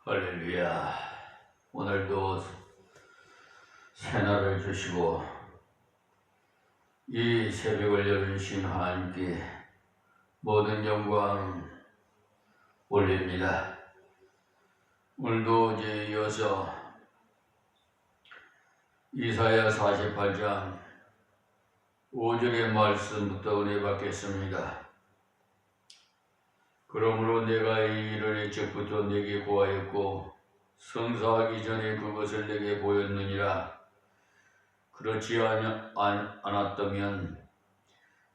할렐루야. 오늘도 새날을 주시고 이 새벽을 열어주신 하나님께 모든 영광 올립니다. 오늘도 이제 이어서 이사야 48장 5절의 말씀부터 은혜 받겠습니다. 그러므로 내가 이 일을 일찍부터 내게 고하였고 성사하기 전에 그것을 내게 보였느니라. 그렇지 않았다면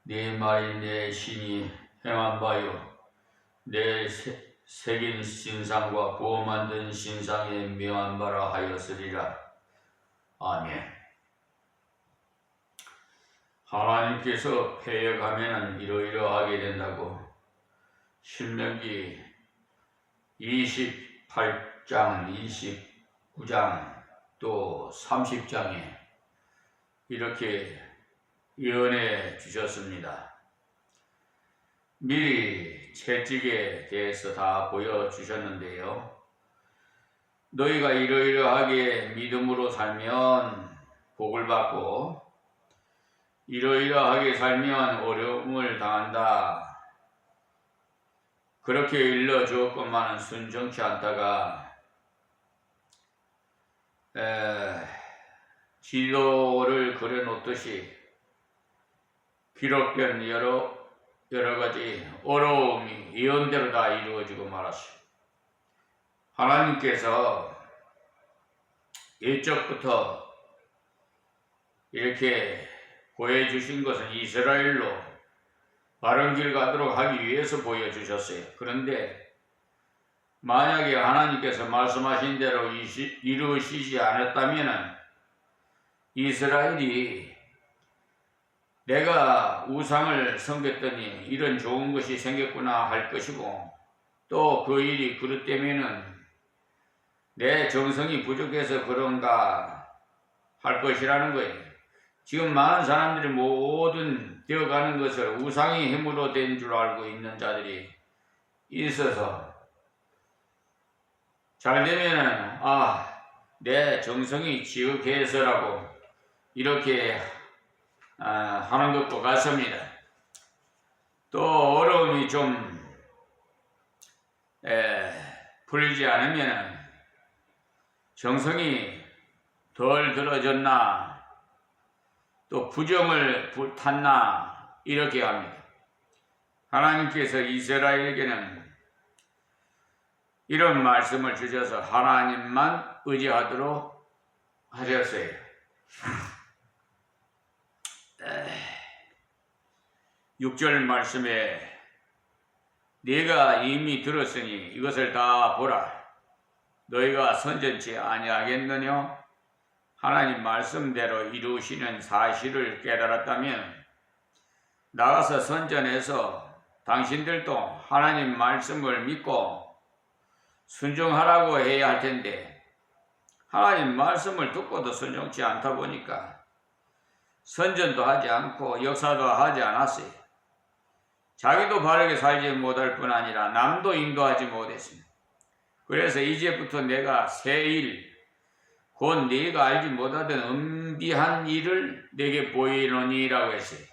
네 말이 내 신이 행한 바요 내 새긴 신상과 부어 만든 신상에 명한 바라 하였으리라. 아멘. 하나님께서 패역하면 이러이러하게 된다고 신명기 28장, 29장 또 30장에 이렇게 예언해 주셨습니다. 미리 채찍에 대해서 다 보여주셨는데요. 너희가 이러이러하게 믿음으로 살면 복을 받고 이러이러하게 살면 어려움을 당한다. 그렇게 일러주었건만은 순종치 않다가 지도를 그려놓듯이 기록된 여러 가지 어려움이 예언대로 다 이루어지고 말았어요. 하나님께서 일적부터 이렇게 보여주신 것은 이스라엘로 바른 길 가도록 하기 위해서 보여주셨어요. 그런데 만약에 하나님께서 말씀하신 대로 이루시지 않았다면 이스라엘이 내가 우상을 섬겼더니 이런 좋은 것이 생겼구나 할 것이고 또 그 일이 그렇다면 내 정성이 부족해서 그런가 할 것이라는 거예요. 지금 많은 사람들이 모든 되어가는 것을 우상의 힘으로 된 줄 알고 있는 자들이 있어서 잘 되면은 내 정성이 지극해서라고 이렇게 하는 것과 같습니다. 또 어려움이 좀 풀리지 않으면 정성이 덜 들어졌나 또 부정을 탔나 이렇게 합니다. 하나님께서 이스라엘에게는 이런 말씀을 주셔서 하나님만 의지하도록 하셨어요. 6절 말씀에 네가 이미 들었으니 이것을 다 보라. 너희가 선전치 아니하겠느냐? 하나님 말씀대로 이루시는 사실을 깨달았다면 나가서 선전해서 당신들도 하나님 말씀을 믿고 순종하라고 해야 할 텐데 하나님 말씀을 듣고도 순종치 않다 보니까 선전도 하지 않고 역사도 하지 않았어요. 자기도 바르게 살지 못할 뿐 아니라 남도 인도하지 못했습니다. 그래서 이제부터 내가 새 일, 곧 네가 알지 못하던 은비한 일을 내게 보이노니라고 했어요.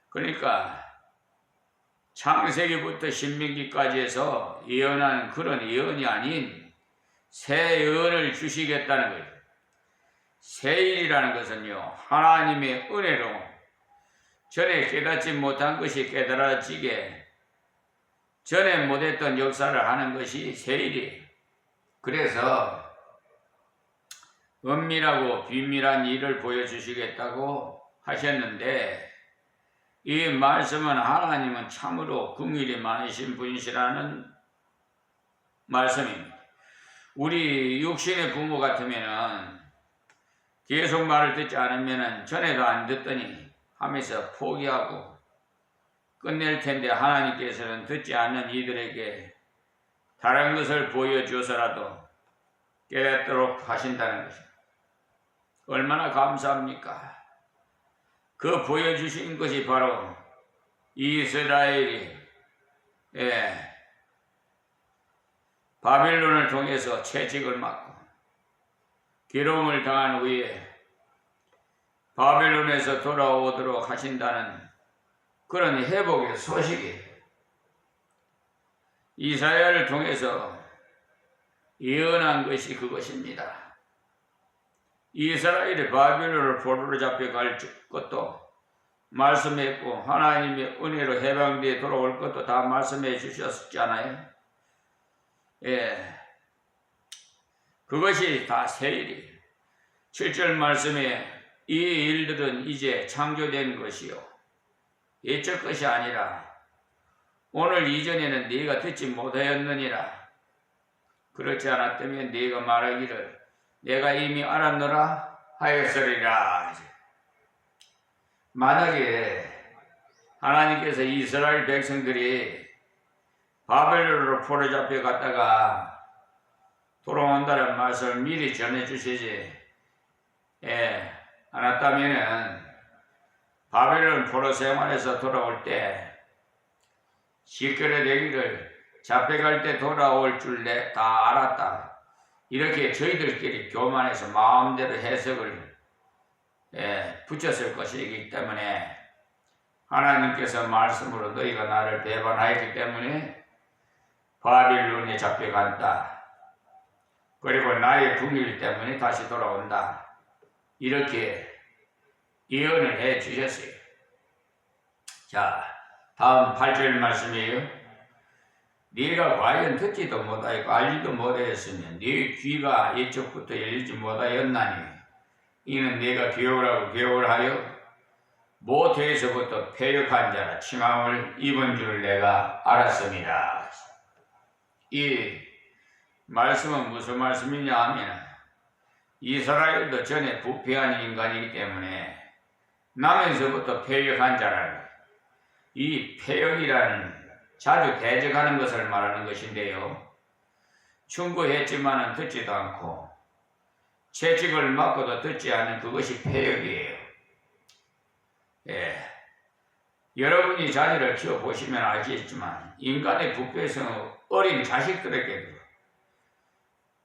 그러니까 창세기부터 신명기까지 해서 예언한 그런 예언이 아닌 새 예언을 주시겠다는 거예요. 새 일이라는 것은요, 하나님의 은혜로 전에 깨닫지 못한 것이 깨달아지게 전에 못했던 역사를 하는 것이 새 일이에요. 그래서 은밀하고 비밀한 일을 보여주시겠다고 하셨는데 이 말씀은 하나님은 참으로 긍휼이 많으신 분이시라는 말씀입니다. 우리 육신의 부모 같으면은 계속 말을 듣지 않으면은 전에도 안 듣더니 하면서 포기하고 끝낼 텐데 하나님께서는 듣지 않는 이들에게 다른 것을 보여주어서라도 깨닫도록 하신다는 것입니다. 얼마나 감사합니까? 그 보여주신 것이 바로 이스라엘이 바벨론을 통해서 채찍을 맞고 괴로움을 당한 후에 바벨론에서 돌아오도록 하신다는 그런 회복의 소식이 이사야를 통해서 예언한 것이 그것입니다. 이스라엘이 바벨론을 포로로 잡혀갈 것도 말씀했고 하나님의 은혜로 해방되어 돌아올 것도 다 말씀해 주셨잖아요. 예, 그것이 다 세일이 7절 말씀에 이 일들은 이제 창조된 것이요 옛적 것이 아니라 오늘 이전에는 네가 듣지 못하였느니라. 그렇지 않았다면 네가 말하기를 내가 이미 알았노라 하였으리라. 만약에 하나님께서 이스라엘 백성들이 바벨론으로 포로 잡혀 갔다가 돌아온다는 말씀을 미리 전해주시지 않았다면은 바벨론 포로 생활에서 돌아올 때 시끄러 되기를 잡혀갈 때 돌아올 줄 다 알았다. 이렇게 저희들끼리 교만해서 마음대로 해석을 붙였을 것이기 때문에 하나님께서 말씀으로 너희가 나를 배반하였기 때문에 바빌론에 잡혀간다. 그리고 나의 궁일 때문에 다시 돌아온다. 이렇게 예언을 해 주셨어요. 자, 다음 8절 말씀이에요. 네가 과연 듣지도 못하였고 알지도 못하였으면 네 귀가 옛적부터 열리지 못하였나니 이는 네가 게으르고 게으르하여 모태에서부터 패역한 자라 칭함을 입은 줄 내가 알았습니다. 이 말씀은 무슨 말씀이냐 하면 이스라엘도 전에 부패한 인간이기 때문에 나면서부터 패역한 자라는 이 패역이라는 자주 대적하는 것을 말하는 것인데요. 충고했지만은 듣지도 않고 채찍을 맞고도 듣지 않는 그것이 패역이에요. 여러분이 자녀를 키워보시면 아시겠지만 인간의 부패성은 어린 자식들에게도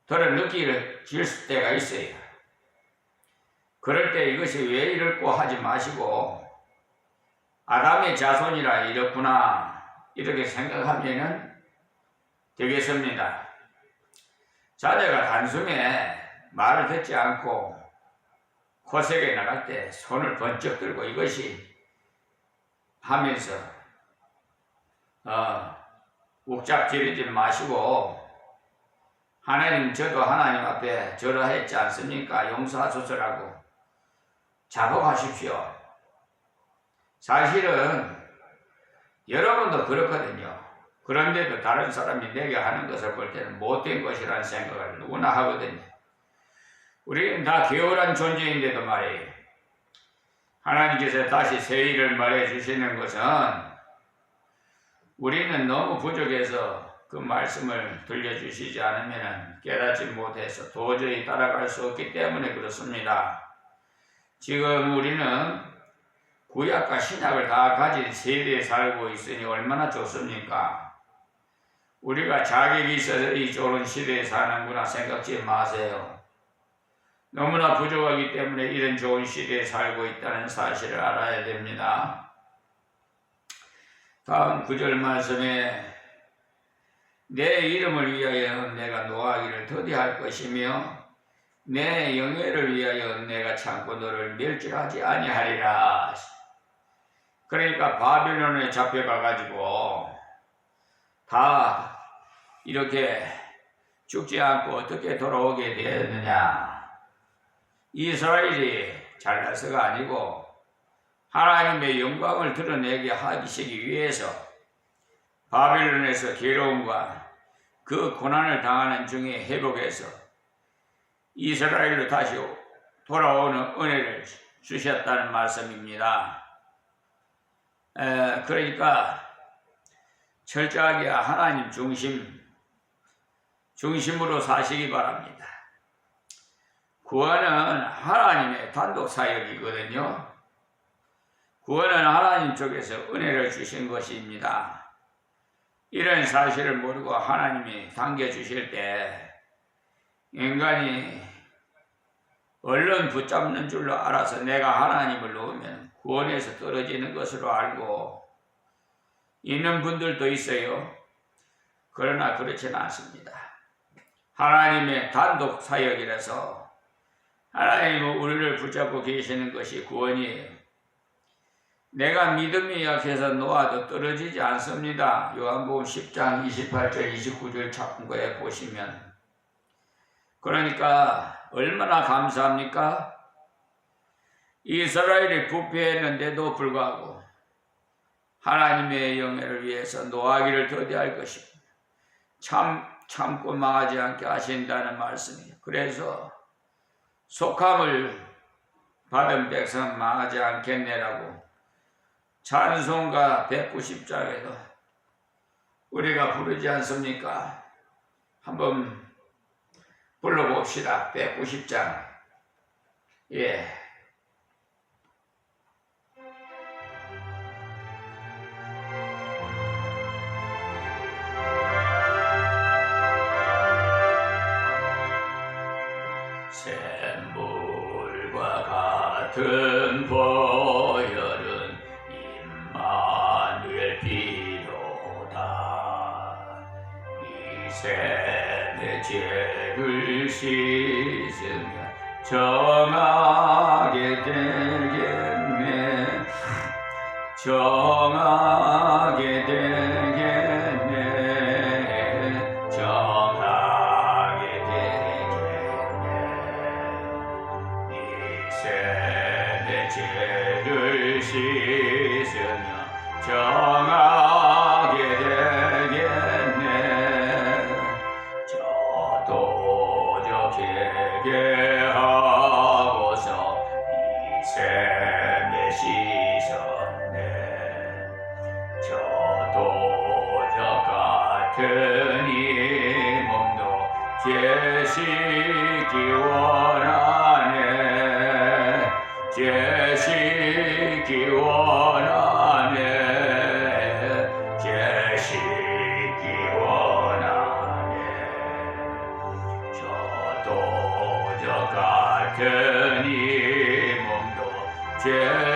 덜어 느낄 때가 있어요. 그럴 때 이것이 왜 이럴꼬 하지 마시고 아담의 자손이라 이렇구나 이렇게 생각하면 되겠습니다. 자녀가 단숨에 말을 듣지 않고 코색에 나갈 때 손을 번쩍 들고 이것이 하면서 욱잡지르지 마시고 하나님 저도 하나님 앞에 절하했지 않습니까? 용서하소서라고 자복하십시오. 사실은 여러분도 그렇거든요. 그런데도 다른 사람이 내게 하는 것을 볼 때는 못된 것이라는 생각을 누구나 하거든요. 우리는 다 게으른 존재인데도 말이에요. 하나님께서 다시 새 일을 말해 주시는 것은 우리는 너무 부족해서 그 말씀을 들려주시지 않으면 깨닫지 못해서 도저히 따라갈 수 없기 때문에 그렇습니다. 지금 우리는 구약과 신약을 다 가진 세대에 살고 있으니 얼마나 좋습니까? 우리가 자격이 있어서 이 좋은 시대에 사는구나 생각지 마세요. 너무나 부족하기 때문에 이런 좋은 시대에 살고 있다는 사실을 알아야 됩니다. 다음 9절 말씀에 내 이름을 위하여 내가 노하기를 더디할 것이며 내 영예를 위하여 내가 참고 너를 멸절하지 아니하리라. 그러니까 바벨론에 잡혀가가지고 다 이렇게 죽지 않고 어떻게 돌아오게 되었느냐. 이스라엘이 잘나서가 아니고 하나님의 영광을 드러내게 하시기 위해서 바벨론에서 괴로움과 그 고난을 당하는 중에 회복해서 이스라엘로 다시 돌아오는 은혜를 주셨다는 말씀입니다. 그러니까 철저하게 하나님 중심으로 사시기 바랍니다. 구원은 하나님의 단독 사역이거든요. 구원은 하나님 쪽에서 은혜를 주신 것입니다. 이런 사실을 모르고 하나님이 당겨주실 때 인간이 얼른 붙잡는 줄로 알아서 내가 하나님을 놓으면 구원에서 떨어지는 것으로 알고 있는 분들도 있어요. 그러나 그렇지는 않습니다. 하나님의 단독 사역이라서 하나님은 우리를 붙잡고 계시는 것이 구원이에요. 내가 믿음이 약해서 놓아도 떨어지지 않습니다. 요한복음 10장 28절 29절 참고해 보시면, 그러니까 얼마나 감사합니까? 이스라엘이 부패했는데도 불구하고 하나님의 영예를 위해서 노하기를 더디할 것이고 참고 망하지 않게 하신다는 말씀이에요. 그래서 속함을 받은 백성은 망하지 않겠네라고 찬송가 190장에도 우리가 부르지 않습니까? 한번 불러봅시다. 190장. 예. 샘물과 같은 보혈은 임마누엘 피로다. 이 샘의 죄를 씻으면 정하게 되겠네. 정하게 되겠네. 정하게 되겠네. 이 샘의 죄를 씻으면 정하게 되겠네. 저도 회개하고서 이 샘에 씻었네. 저도 저 같은 이 몸도 죄 씻기 원하네. 죄 씻기 원하네. 죄 씻기 원하네. 저도 저 같은 이 몸도 죄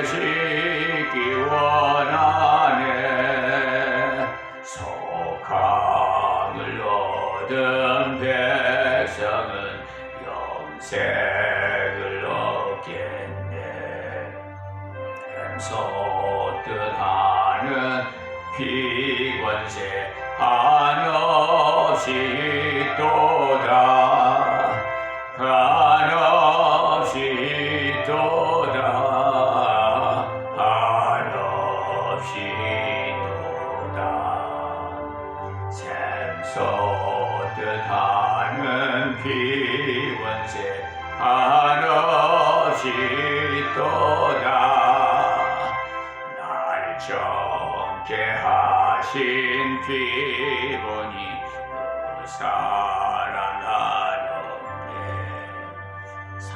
씻기 원하네. 속함을 얻은 백성은 영생을 얻겠네. 샘솟듯 하는 피권세 한없이 있도다. 한없이 있도다. 한없이 있도다. 샘솟듯 하는 피권세 한없이 있도다. 날 정케 하신 피보니 그 사랑하는데 살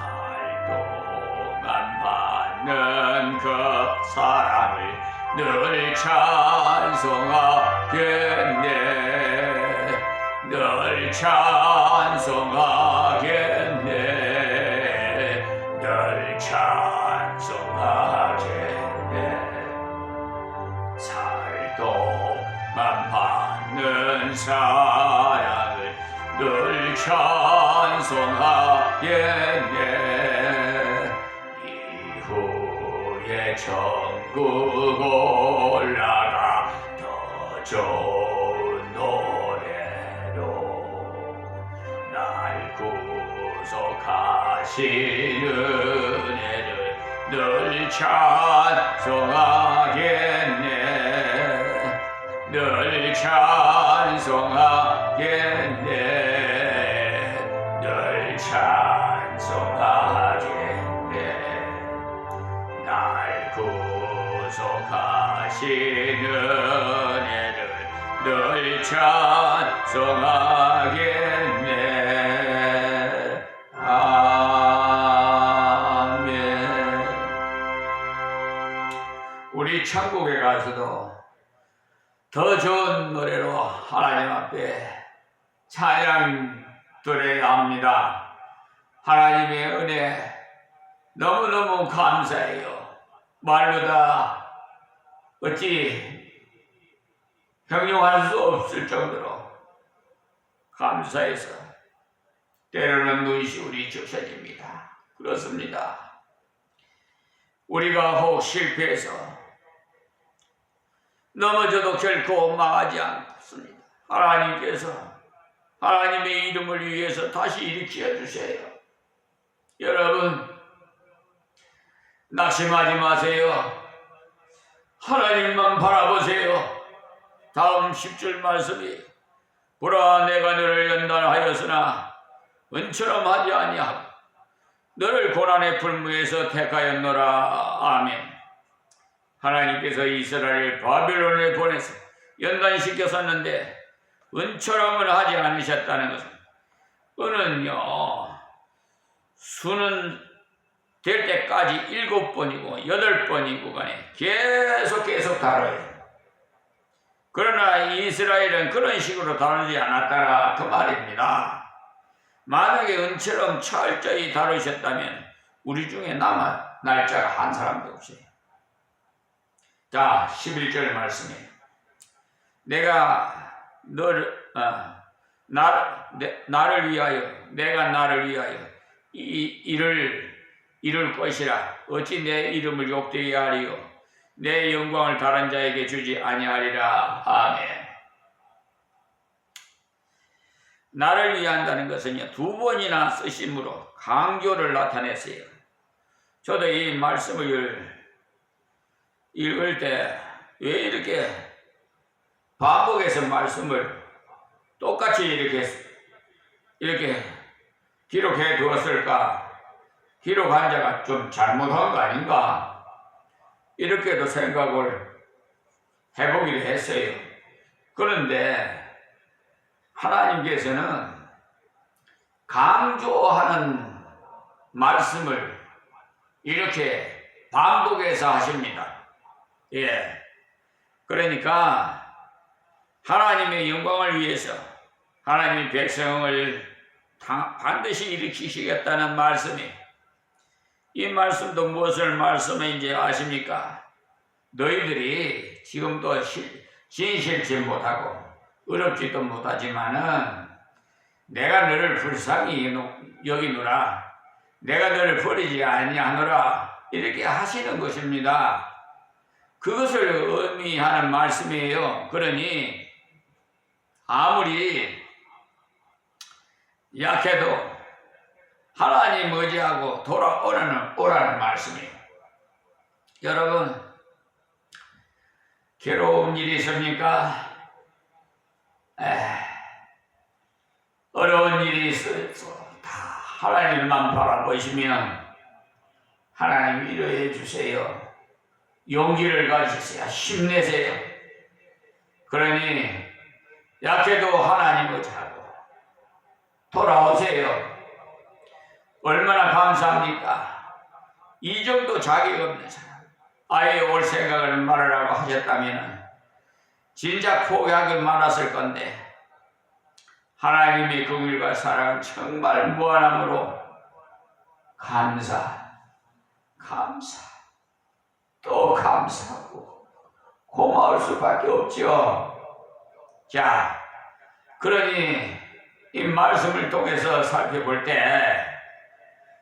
동안 받는 그 사랑을 늘 찬송하겠네. 늘 찬송하겠네. 늘 찬송하겠네. 살 동안 받는 사랑을 늘 찬송하겠네. 이후에 천국 올라가 더 좋은 노래로 날 구속하신 은혜를 늘 찬송하겠네. 늘 찬송하겠네. 늘 찬송하겠네. 날 구속하신 은혜를 늘 찬송하겠네. 아멘. 우리 천국에 가서도 더 더 좋은 노래로 하나님 앞에 찬양 드려야 합니다. 하나님의 은혜 너무너무 감사해요. 말로 다 어찌 형용할 수 없을 정도로 감사해서 때로는 눈시울이 적셔집니다. 그렇습니다. 우리가 혹 실패해서 넘어져도 결코 망하지 않습니다. 하나님께서 하나님의 이름을 위해서 다시 일으켜 주세요. 여러분 낙심하지 마세요. 하나님만 바라보세요. 다음 10절 말씀이 보라 내가 너를 연단하였으나 은처럼 하지 아니하고 너를 고난의 불무에서 택하였노라. 아멘. 하나님께서 이스라엘을 바벨론에 보내서 연단시켰었는데 은처럼을 하지 않으셨다는 것은 은은요 수는 될 때까지 7번이고 8번이고 간에 계속 다뤄요. 그러나 이스라엘은 그런 식으로 다루지 않았다라 그 말입니다. 만약에 은처럼 철저히 다루셨다면 우리 중에 남아 날짜가 한 사람도 없어요. 자 11절 말씀이에요. 내가 나를 위하여 내가 나를 위하여 이룰 것이라. 어찌 내 이름을 욕되게 하리요 내 영광을 다른 자에게 주지 아니하리라. 아멘. 나를 위한다는 것은요 2번이나 쓰심으로 강조를 나타냈어요. 저도 이 말씀을 읽을 때 왜 이렇게 반복해서 말씀을 똑같이 이렇게 기록해 두었을까? 기록한 자가 좀 잘못한 거 아닌가? 이렇게도 생각을 해보기도 했어요. 그런데 하나님께서는 강조하는 말씀을 이렇게 반복해서 하십니다. 예. 그러니까 하나님의 영광을 위해서 하나님의 백성을 반드시 일으키시겠다는 말씀이, 이 말씀도 무엇을 말씀인지 아십니까? 너희들이 지금도 진실치 못하고 어렵지도 못하지만은 내가 너를 불쌍히 여기노라, 내가 너를 버리지 아니하노라, 이렇게 하시는 것입니다. 그것을 의미하는 말씀이에요. 그러니 아무리 약해도 하나님 의지하고 오라는 말씀이에요. 여러분 괴로운 일이 있습니까? 어려운 일이 있어서 다 하나님만 바라보시면 하나님 위로해 주세요. 용기를 가지세요. 힘내세요. 그러니 약해도 하나님 의지하고 돌아오세요. 얼마나 감사합니까? 이 정도 자격 없는 사람 아예 올 생각을 말하라고 하셨다면 진짜 포기하기 많았을 건데 하나님의 긍휼과 사랑은 정말 무한함으로 감사 또 감사하고 고마울 수밖에 없죠. 자, 그러니 이 말씀을 통해서 살펴볼 때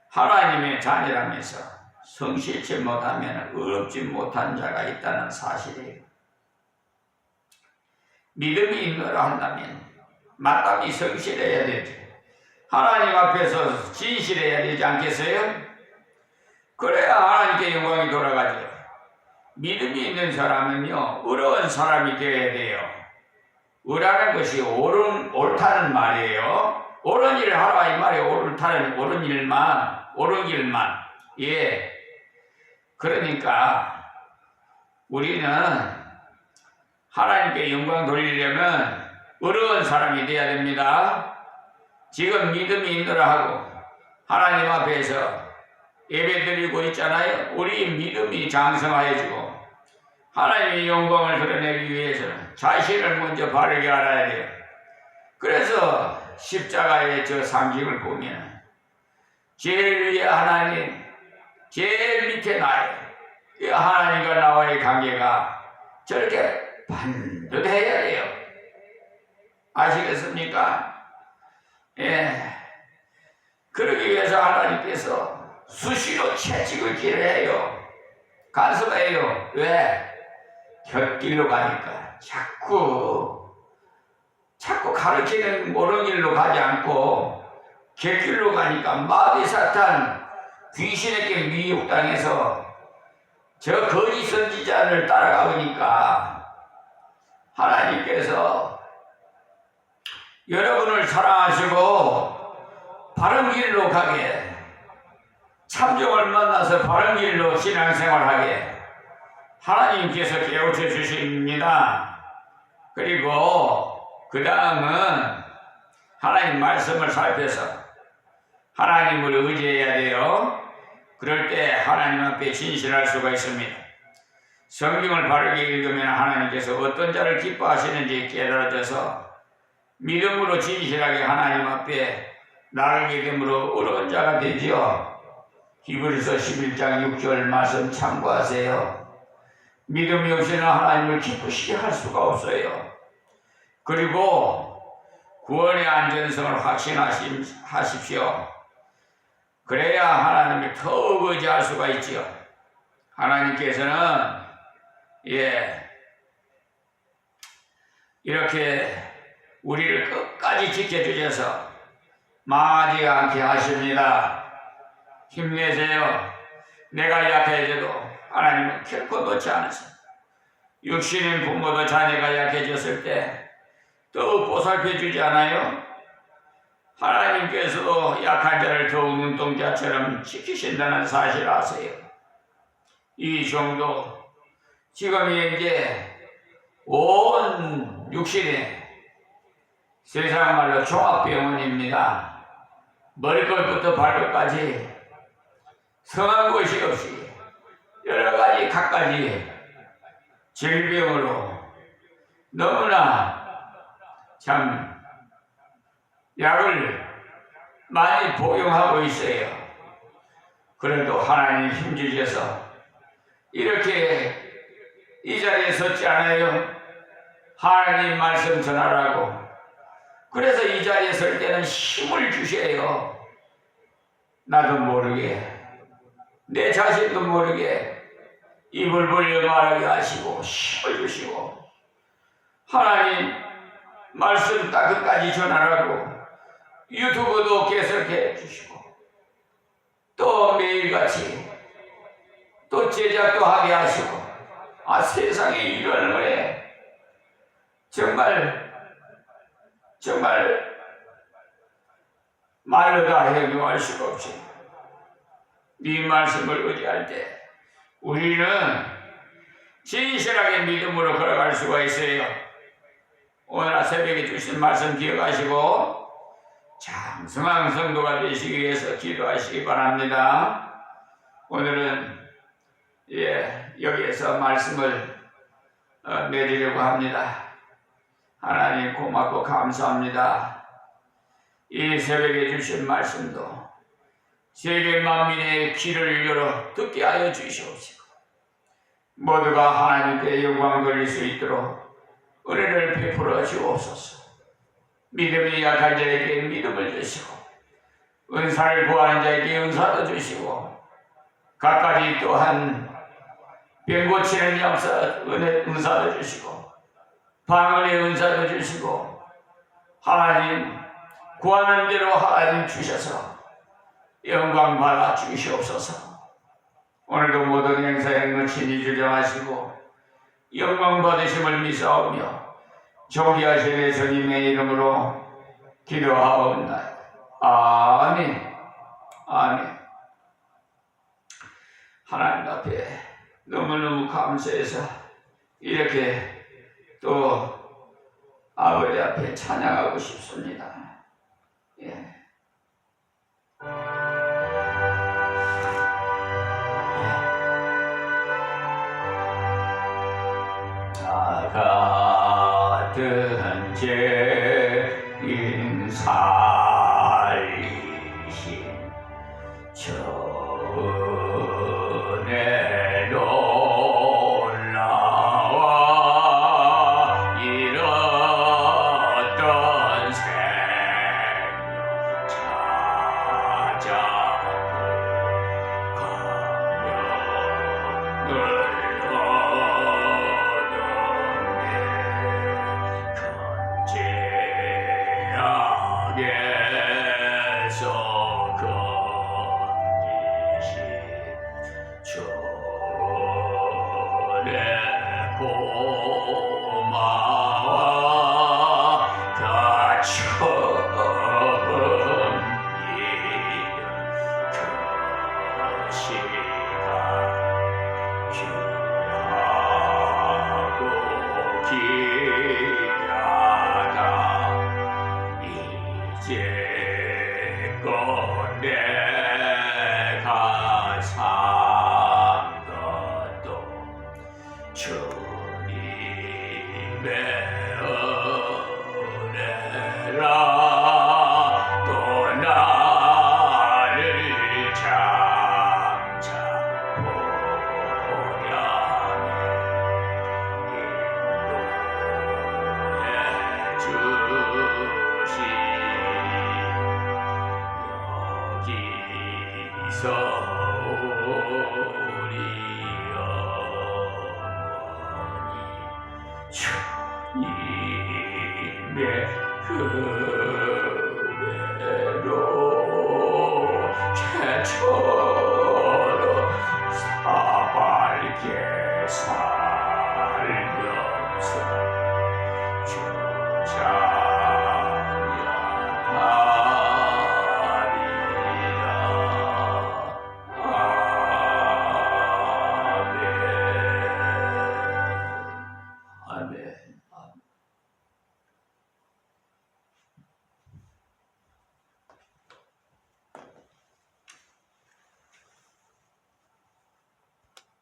하나님의 자녀라면서 성실치 못하면 의롭지 못한 자가 있다는 사실이에요. 믿음이 있노라 한다면 마땅히 성실해야 되죠. 하나님 앞에서 진실해야 되지 않겠어요? 그래야 하나님께 영광이 돌아가죠. 믿음이 있는 사람은요 의로운 사람이 되어야 돼요. 의라는 것이 옳다는 말이에요. 옳은 일을 하라 이 말이에요. 옳은 길만. 예. 그러니까 우리는 하나님께 영광 돌리려면 의로운 사람이 되어야 됩니다. 지금 믿음이 있노라 하고 하나님 앞에서 예배 드리고 있잖아요. 우리 믿음이 장성하여지고 하나님의 영광을 드러내기 위해서는 자신을 먼저 바르게 알아야 돼요. 그래서 십자가의 저 상징을 보면 제일 위에 하나님, 제일 밑에 나예요. 이 하나님과 나와의 관계가 저렇게 반듯해야 돼요. 아시겠습니까? 예. 그러기 위해서 하나님께서 수시로 채찍을 기려해요. 간섭해요. 왜? 곁길로 가니까 자꾸 가르치는 모르는 길로 가지 않고 곁길로 가니까 마귀 사탄 귀신에게 미혹당해서 저 거짓 선지자를 따라가보니까 하나님께서 여러분을 사랑하시고 바른 길로 가게, 참정을 만나서 바른 길로 신앙생활하게 하나님께서 깨우쳐 주십니다. 그리고 그 다음은 하나님 말씀을 살펴서 하나님을 의지해야 돼요. 그럴 때 하나님 앞에 진실할 수가 있습니다. 성경을 바르게 읽으면 하나님께서 어떤 자를 기뻐하시는지 깨달아져서 믿음으로 진실하게 하나님 앞에 나가게 되므로 의로운 자가 되지요. 히브리서 11장 6절 말씀 참고하세요. 믿음이 없이는 하나님을 기쁘시게 할 수가 없어요. 그리고 구원의 안전성을 확신하십시오. 그래야 하나님을 더욱 의지할 수가 있지요. 하나님께서는 이렇게 우리를 끝까지 지켜주셔서 망하지 않게 하십니다. 힘내세요. 내가 약해져도 하나님은 결코 놓지 않으세요. 육신인 부모도 자녀가 약해졌을 때 더욱 보살펴주지 않아요? 하나님께서도 약한 자를 더욱 눈동자처럼 지키신다는 사실을 아세요. 이 정도 지금 이제 온 육신에 세상 말로 종합병원입니다. 머리끝부터 발끝까지 성한 곳이 없이 여러 가지 갖가지 질병으로 너무나 참 약을 많이 복용하고 있어요. 그래도 하나님 힘주셔서 이렇게 이 자리에 섰지 않아요? 하나님 말씀 전하라고. 그래서 이 자리에 설 때는 힘을 주셔요. 나도 모르게, 내 자신도 모르게 입을 벌려 말하게 하시고 힘을 주시고, 하나님 말씀 딱 끝까지 전하라고 유튜브도 개설해 주시고, 또 매일같이 또 제작도 하게 하시고, 세상에 이런 거에 정말 말로 다 해명할 수가 없지. 네 말씀을 의지할 때 우리는 진실하게 믿음으로 걸어갈 수가 있어요. 오늘 새벽에 주신 말씀 기억하시고 장성한 성도가 되시기 위해서 기도하시기 바랍니다. 오늘은 여기에서 말씀을 내리려고 합니다. 하나님 고맙고 감사합니다. 이 새벽에 주신 말씀도 세계 만민의 귀를 열어 듣게 하여 주시옵시고, 모두가 하나님께 영광 돌릴 수 있도록 은혜를 베풀어 주옵소서. 믿음이 약한 자에게 믿음을 주시고, 은사를 구하는 자에게 은사도 주시고, 각가지 또한 병 고치는 은사도 주시고, 방언의 은사도 주시고, 하나님 구하는 대로 하나님 주셔서 영광 받아 주시옵소서. 오늘도 모든 행사에 친히 주장하시고 영광 받으심을 미사오며 존귀하신 예수님의 이름으로 기도하옵나이다. 아멘. 아멘. 하나님 앞에 너무너무 감사해서 이렇게 또 아버지 앞에 찬양하고 싶습니다. 예. 같은 죄인 살리신 전에 놀라와 잃었던 생명 찾아 죄악에서 건지신 주의 고마워 다 처음 잃은 그 시간 귀하고 귀하다 이제껏 내가 산 것도 주님의 은혜라 또 나를 장차 보량해 인도해 주시 여기서 우리 영원히 주님의 은혜를